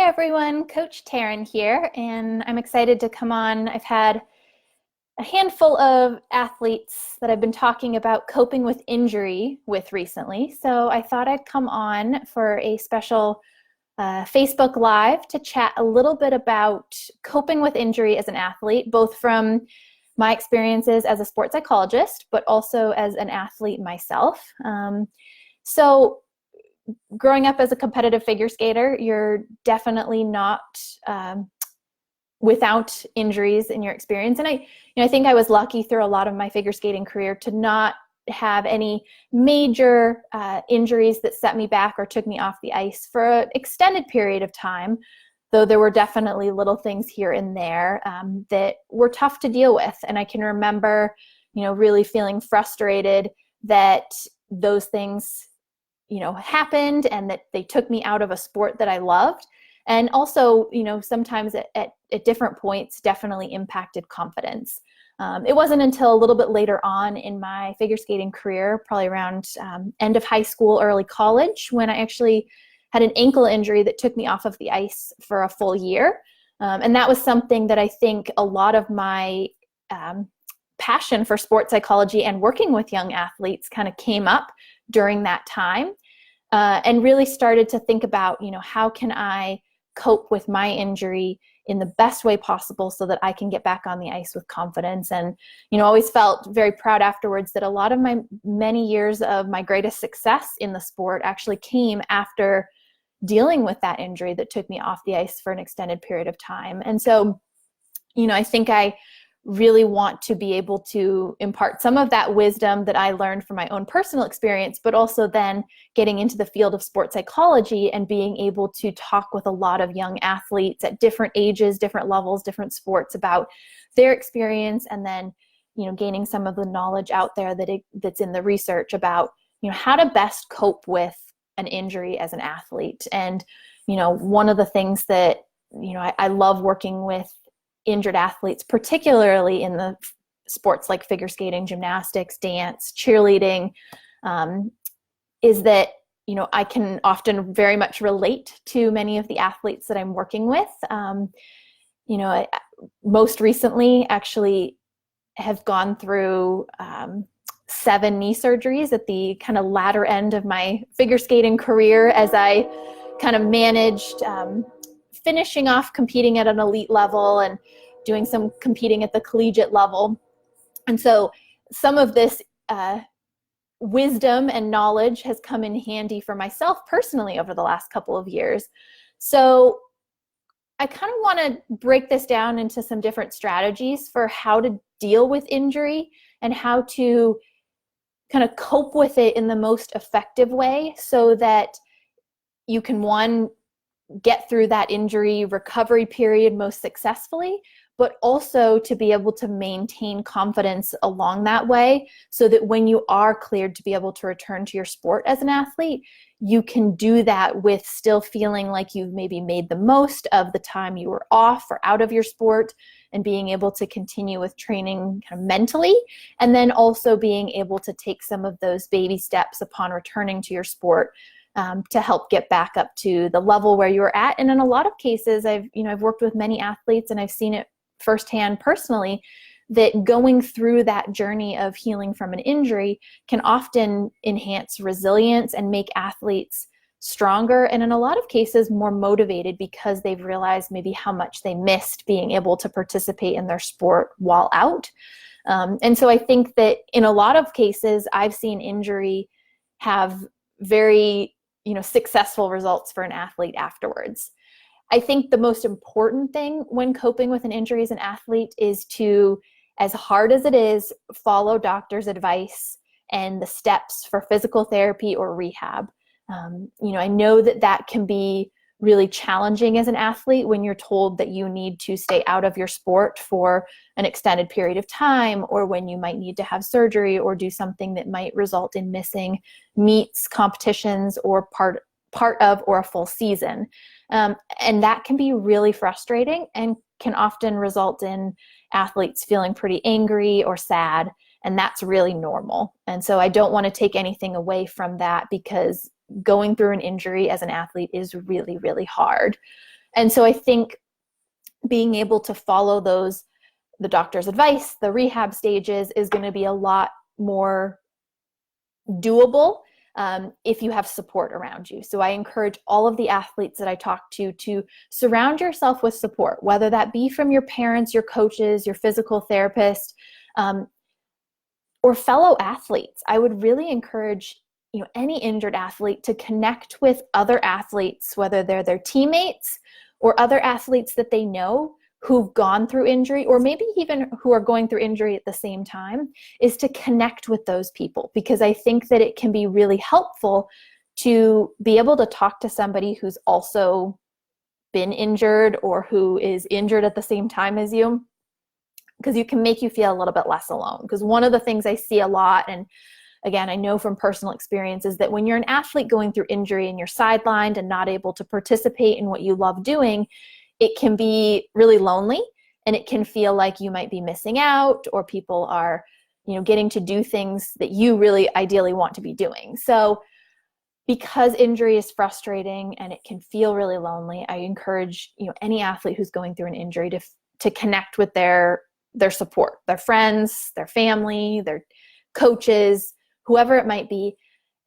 Hi everyone, Coach Taryn here, and I'm excited to come on. I've had a handful of athletes that I've been talking about coping with injury with recently, so I thought I'd come on for a special Facebook Live to chat a little bit about coping with injury as an athlete, both from my experiences as a sports psychologist, but also as an athlete myself. So growing up as a competitive figure skater, you're definitely not without injuries in your experience. And I think I was lucky through a lot of my figure skating career to not have any major injuries that set me back or took me off the ice for an extended period of time, though there were definitely little things here and there that were tough to deal with. And I can remember, really feeling frustrated that those things happened and that they took me out of a sport that I loved. And also, sometimes at different points definitely impacted confidence. It wasn't until a little bit later on in my figure skating career, probably around end of high school, early college, when I actually had an ankle injury that took me off of the ice for a full year. And that was something that I think a lot of my passion for sports psychology and working with young athletes kind of came up during that time, and really started to think about, how can I cope with my injury in the best way possible so that I can get back on the ice with confidence. And, always felt very proud afterwards that a lot of my many years of my greatest success in the sport actually came after dealing with that injury that took me off the ice for an extended period of time. And so, I think I really want to be able to impart some of that wisdom that I learned from my own personal experience, but also then getting into the field of sports psychology and being able to talk with a lot of young athletes at different ages, different levels, different sports about their experience, and then, gaining some of the knowledge out there that's in the research about, how to best cope with an injury as an athlete. And, one of the things that, I love working with injured athletes, particularly in the sports like figure skating, gymnastics, dance, cheerleading, is that, I can often very much relate to many of the athletes that I'm working with. I most recently actually have gone through 7 knee surgeries at the kind of latter end of my figure skating career as I kind of managed finishing off competing at an elite level and doing some competing at the collegiate level. And so some of this wisdom and knowledge has come in handy for myself personally over the last couple of years. So I kind of want to break this down into some different strategies for how to deal with injury and how to kind of cope with it in the most effective way so that you can, one, get through that injury recovery period most successfully, but also to be able to maintain confidence along that way so that when you are cleared to be able to return to your sport as an athlete, you can do that with still feeling like you've maybe made the most of the time you were off or out of your sport and being able to continue with training kind of mentally, and then also being able to take some of those baby steps upon returning to your sport to help get back up to the level where you were at. And in a lot of cases, I've worked with many athletes and I've seen it firsthand personally that going through that journey of healing from an injury can often enhance resilience and make athletes stronger, and in a lot of cases more motivated because they've realized maybe how much they missed being able to participate in their sport while out. And so I think that in a lot of cases, I've seen injury have very successful results for an athlete afterwards. I think the most important thing when coping with an injury as an athlete is to, as hard as it is, follow doctor's advice and the steps for physical therapy or rehab. I know that can be really challenging as an athlete when you're told that you need to stay out of your sport for an extended period of time, or when you might need to have surgery or do something that might result in missing meets, competitions, or part of or a full season. And that can be really frustrating and can often result in athletes feeling pretty angry or sad, and that's really normal. And so I don't want to take anything away from that, because going through an injury as an athlete is really, really hard. And so I think being able to follow the doctor's advice, the rehab stages, is going to be a lot more doable if you have support around you. So I encourage all of the athletes that I talk to surround yourself with support, whether that be from your parents, your coaches, your physical therapist, or fellow athletes. I would really encourage any injured athlete to connect with other athletes, whether they're their teammates or other athletes that they know who've gone through injury, or maybe even who are going through injury at the same time, is to connect with those people, because I think that it can be really helpful to be able to talk to somebody who's also been injured or who is injured at the same time as you, because you can make you feel a little bit less alone. Because one of the things I see a lot, and again, I know from personal experience, is that when you're an athlete going through injury and you're sidelined and not able to participate in what you love doing, it can be really lonely, and it can feel like you might be missing out, or people are, getting to do things that you really ideally want to be doing. So because injury is frustrating and it can feel really lonely, I encourage, any athlete who's going through an injury to connect with their support, their friends, their family, their coaches, whoever it might be.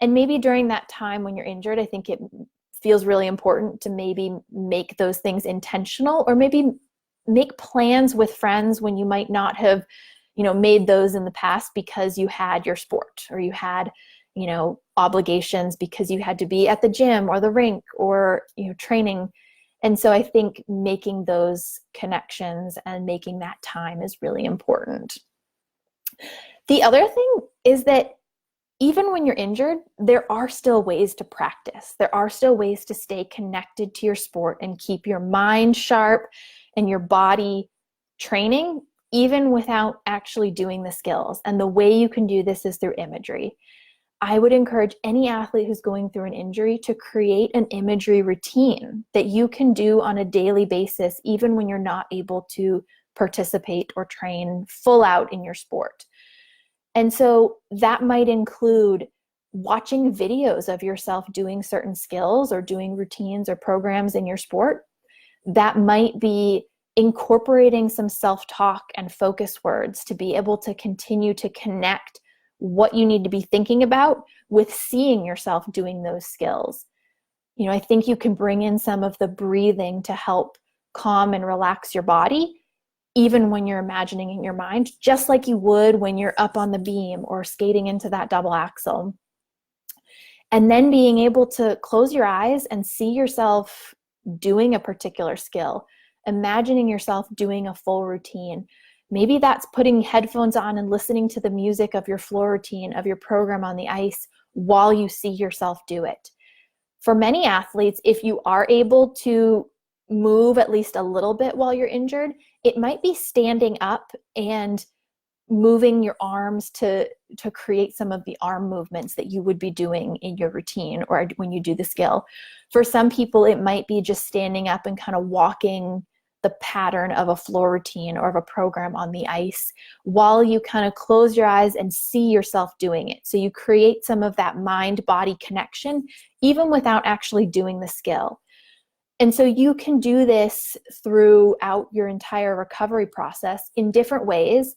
And maybe during that time when you're injured, I think it feels really important to maybe make those things intentional, or maybe make plans with friends when you might not have, made those in the past because you had your sport, or you had, obligations because you had to be at the gym or the rink or, training. And so I think making those connections and making that time is really important. The other thing is that even when you're injured, there are still ways to practice. There are still ways to stay connected to your sport and keep your mind sharp and your body training, even without actually doing the skills. And the way you can do this is through imagery. I would encourage any athlete who's going through an injury to create an imagery routine that you can do on a daily basis, even when you're not able to participate or train full out in your sport. And so that might include watching videos of yourself doing certain skills or doing routines or programs in your sport. That might be incorporating some self-talk and focus words to be able to continue to connect what you need to be thinking about with seeing yourself doing those skills. I think you can bring in some of the breathing to help calm and relax your body, even when you're imagining in your mind, just like you would when you're up on the beam or skating into that double axel. And then being able to close your eyes and see yourself doing a particular skill, imagining yourself doing a full routine. Maybe that's putting headphones on and listening to the music of your floor routine, of your program on the ice, while you see yourself do it. For many athletes, if you are able to move at least a little bit while you're injured, it might be standing up and moving your arms to create some of the arm movements that you would be doing in your routine or when you do the skill. For some people, it might be just standing up and kind of walking the pattern of a floor routine or of a program on the ice while you kind of close your eyes and see yourself doing it. So you create some of that mind-body connection even without actually doing the skill. And so you can do this throughout your entire recovery process in different ways.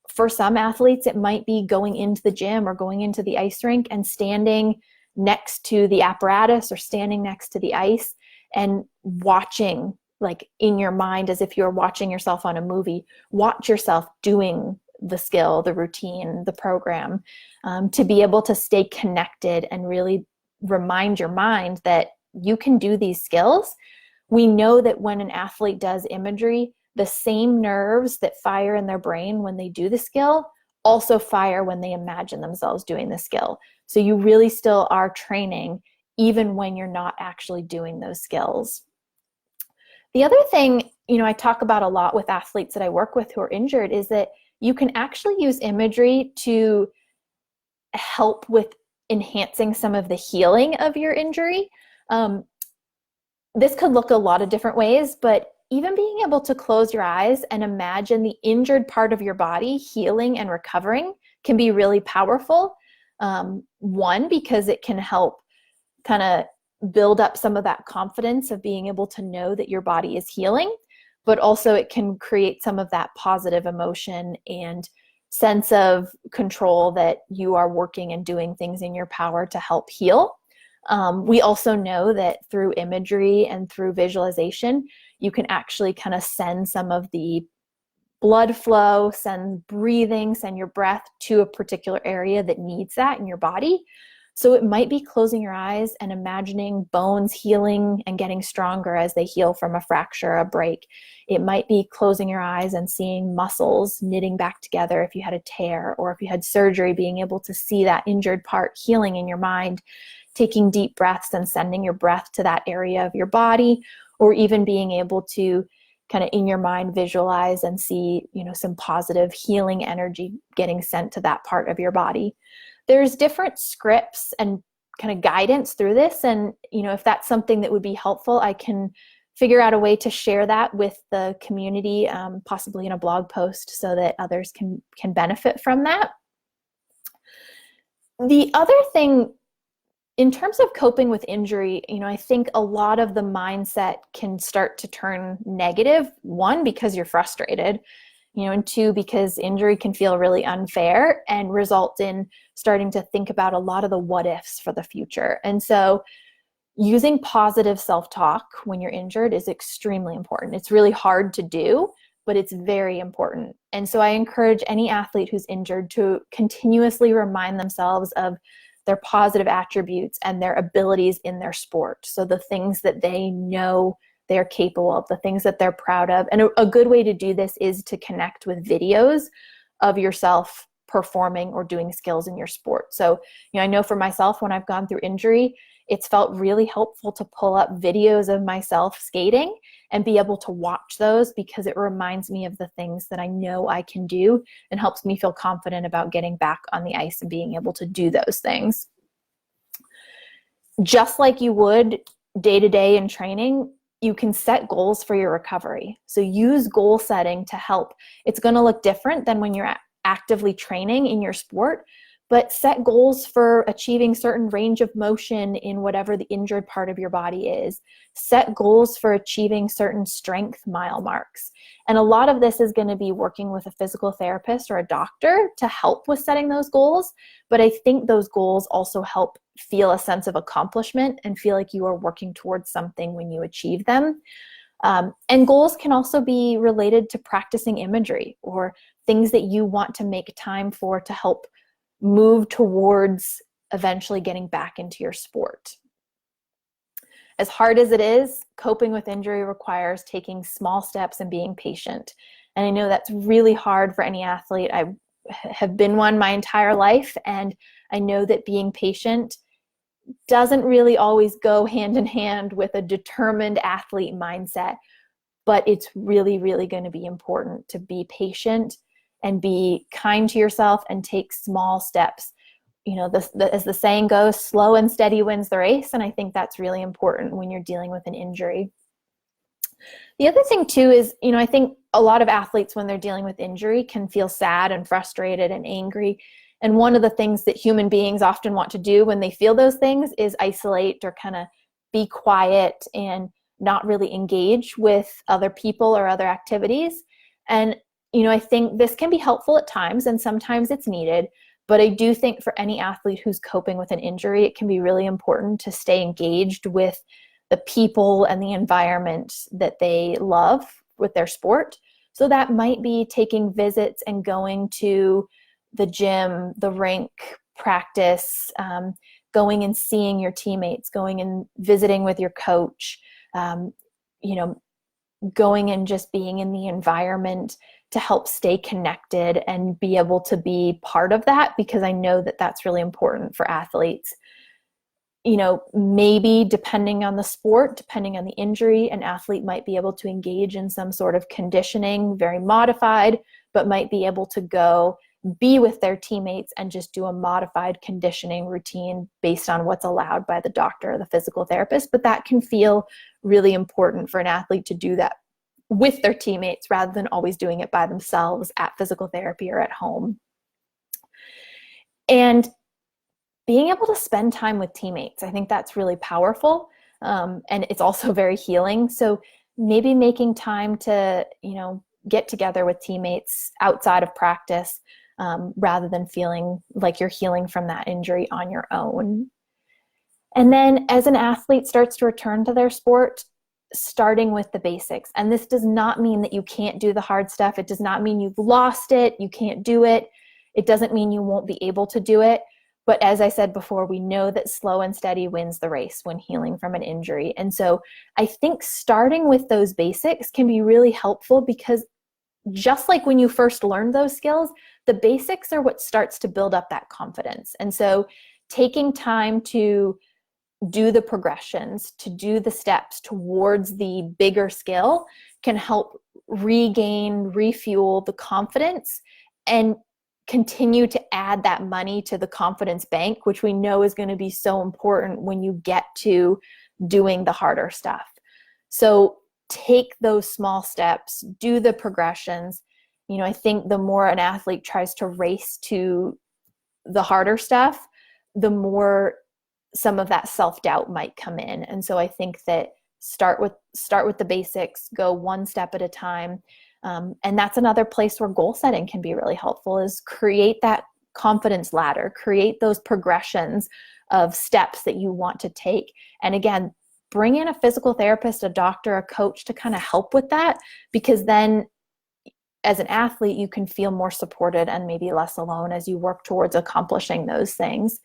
For some athletes, it might be going into the gym or going into the ice rink and standing next to the apparatus or standing next to the ice and watching, like in your mind, as if you're watching yourself on a movie, watch yourself doing the skill, the routine, the program, to be able to stay connected and really remind your mind that you can do these skills. We know that when an athlete does imagery, the same nerves that fire in their brain when they do the skill also fire when they imagine themselves doing the skill. So you really still are training even when you're not actually doing those skills. The other thing, I talk about a lot with athletes that I work with who are injured is that you can actually use imagery to help with enhancing some of the healing of your injury. This could look a lot of different ways, but even being able to close your eyes and imagine the injured part of your body healing and recovering can be really powerful. One, because it can help kind of build up some of that confidence of being able to know that your body is healing, but also it can create some of that positive emotion and sense of control that you are working and doing things in your power to help heal. We also know that through imagery and through visualization, you can actually kind of send some of the blood flow, send breathing, send your breath to a particular area that needs that in your body. So it might be closing your eyes and imagining bones healing and getting stronger as they heal from a fracture, a break. It might be closing your eyes and seeing muscles knitting back together if you had a tear, or if you had surgery, being able to see that injured part healing in your mind, taking deep breaths and sending your breath to that area of your body, or even being able to kind of in your mind visualize and see, some positive healing energy getting sent to that part of your body. There's different scripts and kind of guidance through this. And, if that's something that would be helpful, I can figure out a way to share that with the community, possibly in a blog post, so that others can benefit from that. The other thing, in terms of coping with injury, I think a lot of the mindset can start to turn negative. One, because you're frustrated, and two, because injury can feel really unfair and result in starting to think about a lot of the what ifs for the future. And so using positive self-talk when you're injured is extremely important. It's really hard to do, but it's very important. And so I encourage any athlete who's injured to continuously remind themselves of their positive attributes and their abilities in their sport. So the things that they know they're capable of, the things that they're proud of. And a good way to do this is to connect with videos of yourself performing or doing skills in your sport. So, I know for myself, when I've gone through injury, it's felt really helpful to pull up videos of myself skating and be able to watch those, because it reminds me of the things that I know I can do and helps me feel confident about getting back on the ice and being able to do those things. Just like you would day to day in training, you can set goals for your recovery. So use goal setting to help. It's going to look different than when you're actively training in your sport, but set goals for achieving certain range of motion in whatever the injured part of your body is. Set goals for achieving certain strength mile marks. And a lot of this is going to be working with a physical therapist or a doctor to help with setting those goals. But I think those goals also help feel a sense of accomplishment and feel like you are working towards something when you achieve them. And goals can also be related to practicing imagery or things that you want to make time for to help move towards eventually getting back into your sport. As hard as it is, coping with injury requires taking small steps and being patient. And I know that's really hard for any athlete. I have been one my entire life, and I know that being patient doesn't really always go hand in hand with a determined athlete mindset, but it's really, really going to be important to be patient and be kind to yourself and take small steps. As the saying goes, slow and steady wins the race. And I think that's really important when you're dealing with an injury. The other thing too is, I think a lot of athletes, when they're dealing with injury, can feel sad and frustrated and angry. And one of the things that human beings often want to do when they feel those things is isolate or kind of be quiet and not really engage with other people or other activities. And I think this can be helpful at times, and sometimes it's needed. But I do think for any athlete who's coping with an injury, it can be really important to stay engaged with the people and the environment that they love with their sport. So that might be taking visits and going to the gym, the rink, practice, going and seeing your teammates, going and visiting with your coach, going and just being in the environment to help stay connected and be able to be part of that, because I know that that's really important for athletes. Maybe depending on the sport, depending on the injury, an athlete might be able to engage in some sort of conditioning, very modified, but might be able to go be with their teammates and just do a modified conditioning routine based on what's allowed by the doctor or the physical therapist. But that can feel really important for an athlete to do that with their teammates rather than always doing it by themselves at physical therapy or at home. And being able to spend time with teammates. I think that's really powerful. And it's also very healing. So maybe making time to, get together with teammates outside of practice, rather than feeling like you're healing from that injury on your own. And then as an athlete starts to return to their sport, starting with the basics. And this does not mean that you can't do the hard stuff. It does not mean you've lost it, you can't do it. It doesn't mean you won't be able to do it. But as I said before, we know that slow and steady wins the race when healing from an injury. And so I think starting with those basics can be really helpful, because just like when you first learned those skills, the basics are what starts to build up that confidence. And so taking time to do the progressions, to do the steps towards the bigger skill can help refuel the confidence and continue to add that money to the confidence bank, which we know is going to be so important when you get to doing the harder stuff. So take those small steps, do the progressions. I think the more an athlete tries to race to the harder stuff, the more some of that self-doubt might come in. And so I think that start with the basics, go one step at a time. And that's another place where goal setting can be really helpful, is create that confidence ladder, create those progressions of steps that you want to take. And again, bring in a physical therapist, a doctor, a coach to kind of help with that, because then as an athlete, you can feel more supported and maybe less alone as you work towards accomplishing those things.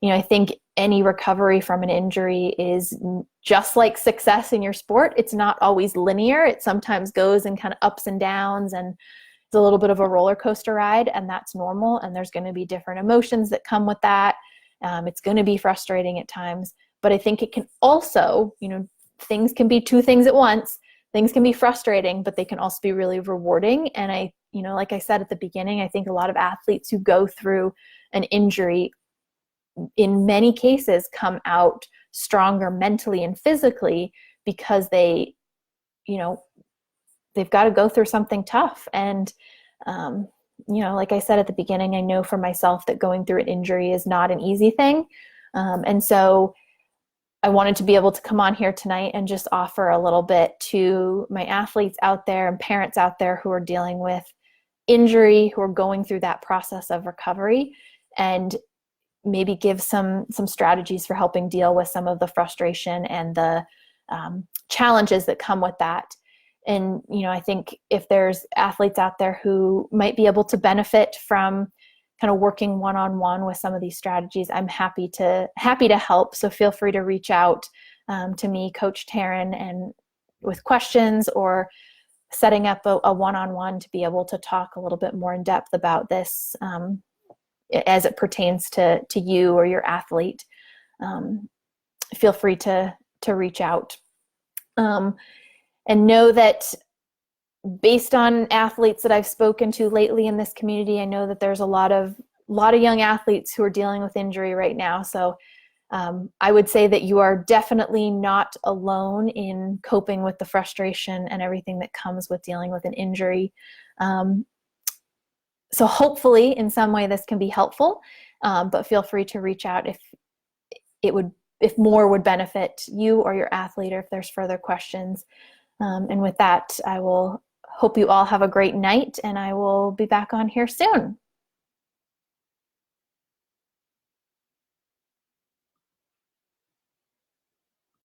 I think any recovery from an injury is just like success in your sport. It's not always linear. It sometimes goes in kind of ups and downs, and it's a little bit of a roller coaster ride, and that's normal. And there's going to be different emotions that come with that. It's going to be frustrating at times, but I think it can also, things can be two things at once. Things can be frustrating, but they can also be really rewarding. And like I said at the beginning, I think a lot of athletes who go through an injury in many cases come out stronger mentally and physically, because they've got to go through something tough. And, like I said at the beginning, I know for myself that going through an injury is not an easy thing. And so I wanted to be able to come on here tonight and just offer a little bit to my athletes out there and parents out there who are dealing with injury, who are going through that process of recovery, and maybe give some strategies for helping deal with some of the frustration and the challenges that come with that. And, I think if there's athletes out there who might be able to benefit from kind of working one-on-one with some of these strategies, I'm happy to help. So feel free to reach out to me, Coach Taryn, and with questions or setting up a one-on-one to be able to talk a little bit more in depth about this as it pertains to you or your athlete. Feel free to reach out. And know that based on athletes that I've spoken to lately in this community, I know that there's a lot of young athletes who are dealing with injury right now. So I would say that you are definitely not alone in coping with the frustration and everything that comes with dealing with an injury. So hopefully in some way this can be helpful, but feel free to reach out if more would benefit you or your athlete, or if there's further questions. And with that, I will hope you all have a great night, and I will be back on here soon.